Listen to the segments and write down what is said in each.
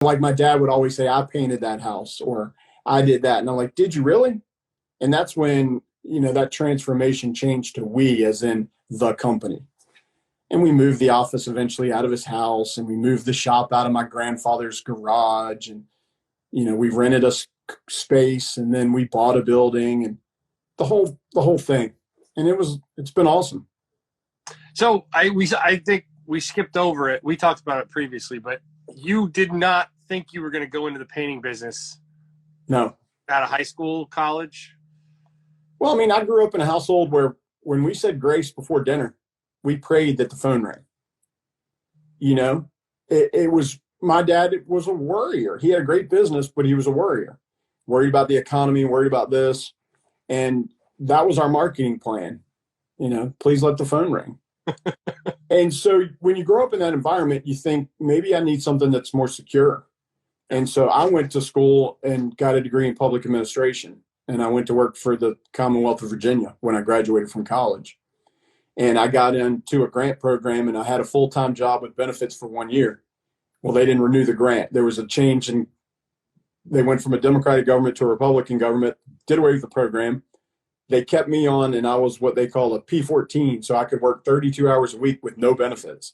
Like my dad would always say, I painted that house or I did that. And I'm like, did you really? And that's when, that transformation changed to we, as in the company. And we moved the office eventually out of his house, and we moved the shop out of my grandfather's garage. And, we rented a space, and then we bought a building, and the whole thing. And it's been awesome. So I think we skipped over it. We talked about it previously, but you did not think you were going to go into the painting business. No. Out of high school, college? Well, I mean, I grew up in a household where when we said grace before dinner, we prayed that the phone rang. It was, my dad was a worrier. He had a great business, but he was a worrier, worried about the economy, worried about this. And that was our marketing plan. Please let the phone ring. And so when you grow up in that environment, you think maybe I need something that's more secure. And so I went to school and got a degree in public administration. And I went to work for the Commonwealth of Virginia when I graduated from college. And I got into a grant program, and I had a full-time job with benefits for 1 year. Well, they didn't renew the grant. There was a change, and they went from a Democratic government to a Republican government, did away with the program. They kept me on, and I was what they call a P14, so I could work 32 hours a week with no benefits.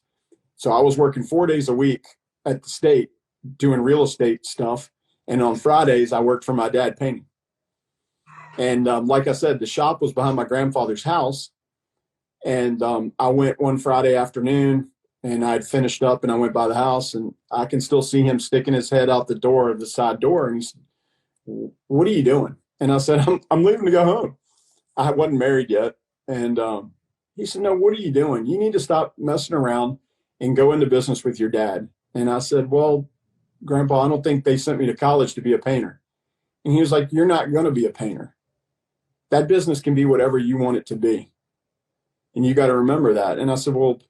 So I was working 4 days a week at the state doing real estate stuff, and on Fridays I worked for my dad painting. And like I said, the shop was behind my grandfather's house, and I went one Friday afternoon, and I'd finished up, and I went by the house, and I can still see him sticking his head out the door of the side door, and he said, "What are you doing?" And I said, I'm leaving to go home. I wasn't married yet. And he said, "No, what are you doing? You need to stop messing around and go into business with your dad." And I said, "Well, Grandpa, I don't think they sent me to college to be a painter." And he was like, "You're not going to be a painter. That business can be whatever you want it to be. And you got to remember that." And I said, "Well,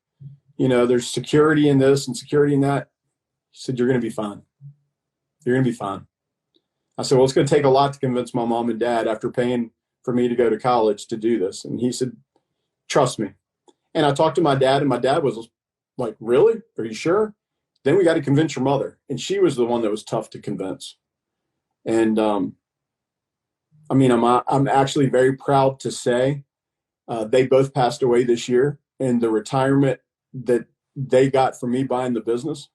there's security in this and security in that." He said, "You're going to be fine. You're going to be fine." I said, "Well, it's going to take a lot to convince my mom and dad after paying for me to go to college to do this." And he said, "Trust me." And I talked to my dad, and my dad was like, "Really? Are you sure?" Then we got to convince your mother. And she was the one that was tough to convince. And I'm actually very proud to say they both passed away this year, and the retirement that they got from me buying the business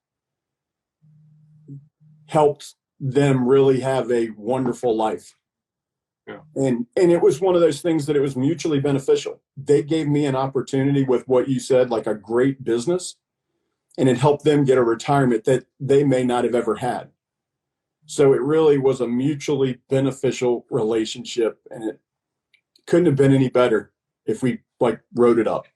helped them really have a wonderful life. Yeah. And it was one of those things that it was mutually beneficial. They gave me an opportunity with what you said, like a great business, and it helped them get a retirement that they may not have ever had. So it really was a mutually beneficial relationship, and it couldn't have been any better if we wrote it up.